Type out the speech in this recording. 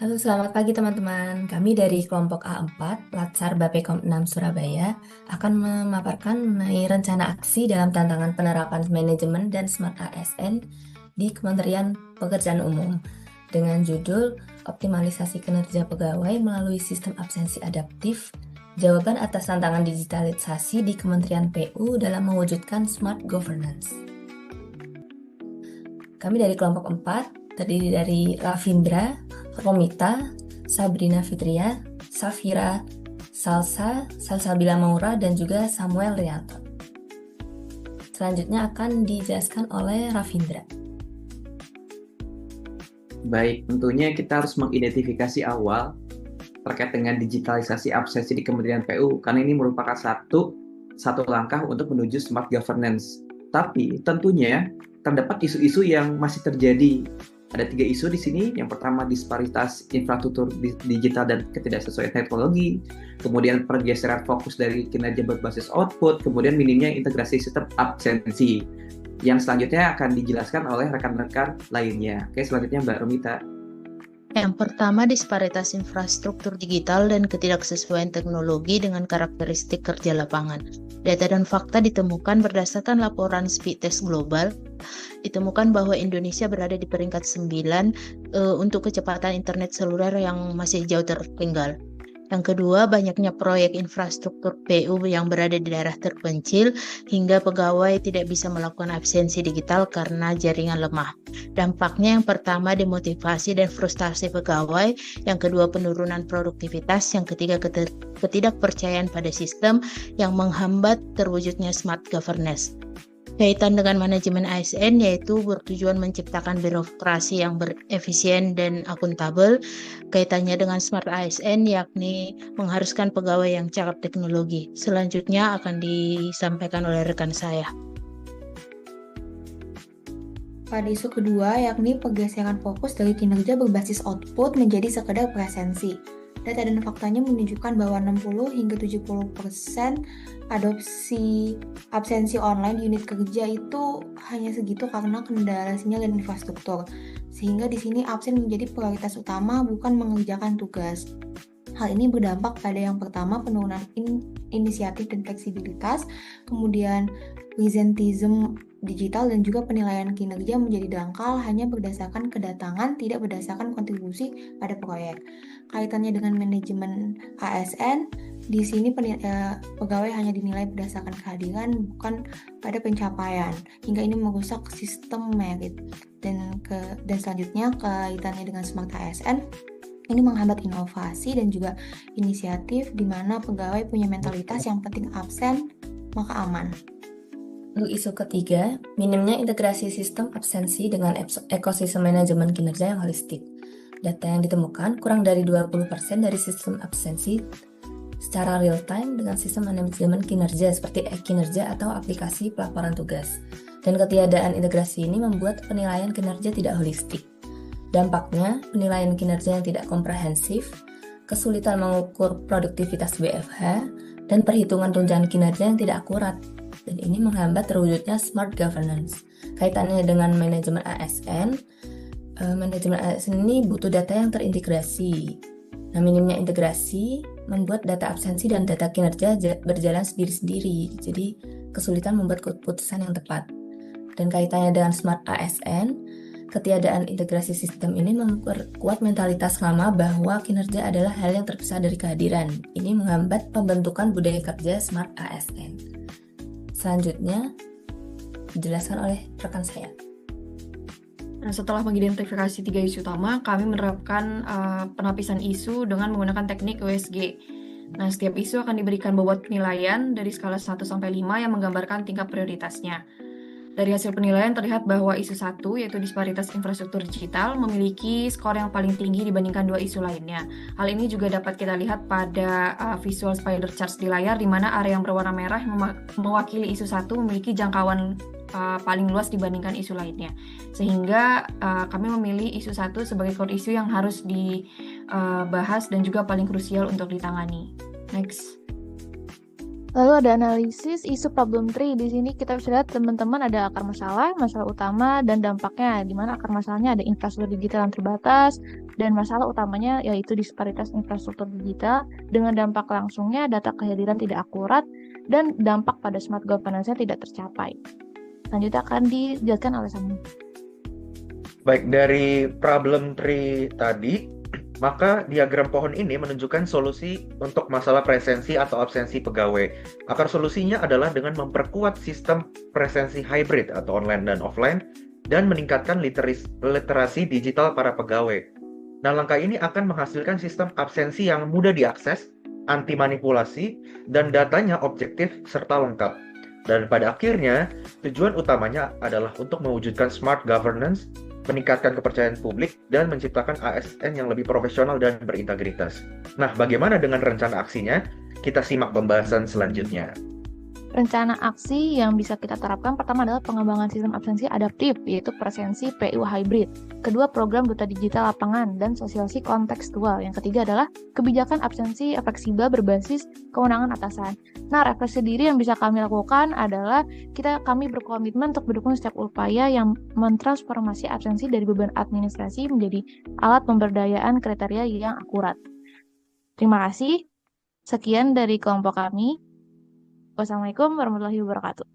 Halo, selamat pagi teman-teman. Kami dari kelompok A4, Latsar Bappekom 6 Surabaya, akan memaparkan mengenai rencana aksi dalam tantangan penerapan manajemen dan Smart ASN di Kementerian Pekerjaan Umum dengan judul Optimalisasi Kinerja Pegawai Melalui Sistem Absensi Adaptif, jawaban atas tantangan digitalisasi di Kementerian PU dalam mewujudkan Smart Governance. Kami dari kelompok 4, terdiri dari Ravindra, Romita, Sabrina Fitria, Safira, Salsabila Maura, dan juga Samuel Rianto. Selanjutnya akan dijelaskan oleh Ravindra. Baik, tentunya kita harus mengidentifikasi awal terkait dengan digitalisasi absensi di Kementerian PU, karena ini merupakan satu langkah untuk menuju smart governance. Tapi tentunya terdapat isu-isu yang masih terjadi. Ada 3 isu di sini. Yang pertama, disparitas infrastruktur digital dan ketidaksesuaian teknologi. Kemudian pergeseran fokus dari kinerja berbasis output. Kemudian minimnya integrasi sistem absensi. Yang selanjutnya akan dijelaskan oleh rekan-rekan lainnya. Oke, selanjutnya Mbak Romita. Yang pertama, disparitas infrastruktur digital dan ketidaksesuaian teknologi dengan karakteristik kerja lapangan. Data dan fakta ditemukan berdasarkan laporan Speedtest Global. Ditemukan bahwa Indonesia berada di peringkat 9 untuk kecepatan internet seluler yang masih jauh tertinggal. Yang kedua, banyaknya proyek infrastruktur PU yang berada di daerah terpencil hingga pegawai tidak bisa melakukan absensi digital karena jaringan lemah. Dampaknya yang pertama, demotivasi dan frustasi pegawai, yang kedua penurunan produktivitas, yang ketiga ketidakpercayaan pada sistem yang menghambat terwujudnya smart governance. Kaitan dengan manajemen ASN yaitu bertujuan menciptakan birokrasi yang berefisien dan akuntabel. Kaitannya dengan smart ASN yakni mengharuskan pegawai yang cakap teknologi. Selanjutnya akan disampaikan oleh rekan saya. Pada isu kedua, yakni pergeseran fokus dari kinerja berbasis output menjadi sekedar presensi. Data dan faktanya menunjukkan bahwa 60 hingga 70% adopsi absensi online di unit kerja itu hanya segitu karena kendala sinyal dan infrastruktur. Sehingga di sini absen menjadi prioritas utama, bukan mengerjakan tugas. Hal ini berdampak pada yang pertama, penurunan inisiatif dan fleksibilitas, kemudian presentism digital, dan juga penilaian kinerja menjadi dangkal hanya berdasarkan kedatangan, tidak berdasarkan kontribusi pada proyek. Kaitannya dengan manajemen ASN, di sini pegawai hanya dinilai berdasarkan kehadiran, bukan pada pencapaian, hingga ini merusak sistem merit. Dan selanjutnya, kaitannya dengan smart ASN, ini menghambat inovasi dan juga inisiatif di mana pegawai punya mentalitas yang penting absen, maka aman. Untuk isu ketiga, minimnya integrasi sistem absensi dengan ekosistem manajemen kinerja yang holistik. Data yang ditemukan kurang dari 20% dari sistem absensi secara real-time dengan sistem manajemen kinerja seperti e-kinerja atau aplikasi pelaporan tugas. Dan ketiadaan integrasi ini membuat penilaian kinerja tidak holistik. Dampaknya, penilaian kinerja yang tidak komprehensif, kesulitan mengukur produktivitas WFH, dan perhitungan tunjangan kinerja yang tidak akurat. Dan ini menghambat terwujudnya smart governance. Kaitannya dengan manajemen ASN ini butuh data yang terintegrasi. Nah, minimnya integrasi membuat data absensi dan data kinerja berjalan sendiri-sendiri. Jadi, kesulitan membuat keputusan yang tepat. Dan kaitannya dengan smart ASN, ketiadaan integrasi sistem ini memperkuat mentalitas lama bahwa kinerja adalah hal yang terpisah dari kehadiran. Ini menghambat pembentukan budaya kerja smart ASN. Selanjutnya, dijelaskan oleh rekan saya. Nah, setelah mengidentifikasi 3 isu utama, kami menerapkan penapisan isu dengan menggunakan teknik USG. Nah, setiap isu akan diberikan bobot penilaian dari skala 1-5 yang menggambarkan tingkat prioritasnya. Dari hasil penilaian terlihat bahwa isu 1, yaitu disparitas infrastruktur digital, memiliki skor yang paling tinggi dibandingkan 2 isu lainnya. Hal ini juga dapat kita lihat pada visual spider chart di layar, di mana area yang berwarna merah mewakili isu 1 memiliki jangkauan paling luas dibandingkan isu lainnya. Sehingga kami memilih isu 1 sebagai core isu yang harus dibahas dan juga paling krusial untuk ditangani. Next. Lalu ada analisis isu problem tree. Di sini kita bisa lihat teman-teman ada akar masalah, masalah utama, dan dampaknya. Di mana akar masalahnya ada infrastruktur digital yang terbatas, dan masalah utamanya yaitu disparitas infrastruktur digital, dengan dampak langsungnya data kehadiran tidak akurat, dan dampak pada smart governance-nya tidak tercapai. Selanjutnya akan dijelaskan oleh Sami. Baik, dari problem tree tadi, maka diagram pohon ini menunjukkan solusi untuk masalah presensi atau absensi pegawai. Akar solusinya adalah dengan memperkuat sistem presensi hybrid atau online dan offline dan meningkatkan literasi digital para pegawai. Nah, langkah ini akan menghasilkan sistem absensi yang mudah diakses, anti manipulasi, dan datanya objektif serta lengkap. Dan pada akhirnya, tujuan utamanya adalah untuk mewujudkan smart governance, meningkatkan kepercayaan publik, dan menciptakan ASN yang lebih profesional dan berintegritas. Nah, bagaimana dengan rencana aksinya? Kita simak pembahasan selanjutnya. Rencana aksi yang bisa kita terapkan pertama adalah pengembangan sistem absensi adaptif, yaitu presensi PU hybrid. Kedua, program duta digital lapangan dan sosialisasi kontekstual. Yang ketiga adalah kebijakan absensi fleksibel berbasis kewenangan atasan. Nah, refleksi diri yang bisa kami lakukan adalah kami berkomitmen untuk mendukung setiap upaya yang mentransformasi absensi dari beban administrasi menjadi alat pemberdayaan kriteria yang akurat. Terima kasih. Sekian dari kelompok kami. Wassalamualaikum warahmatullahi wabarakatuh.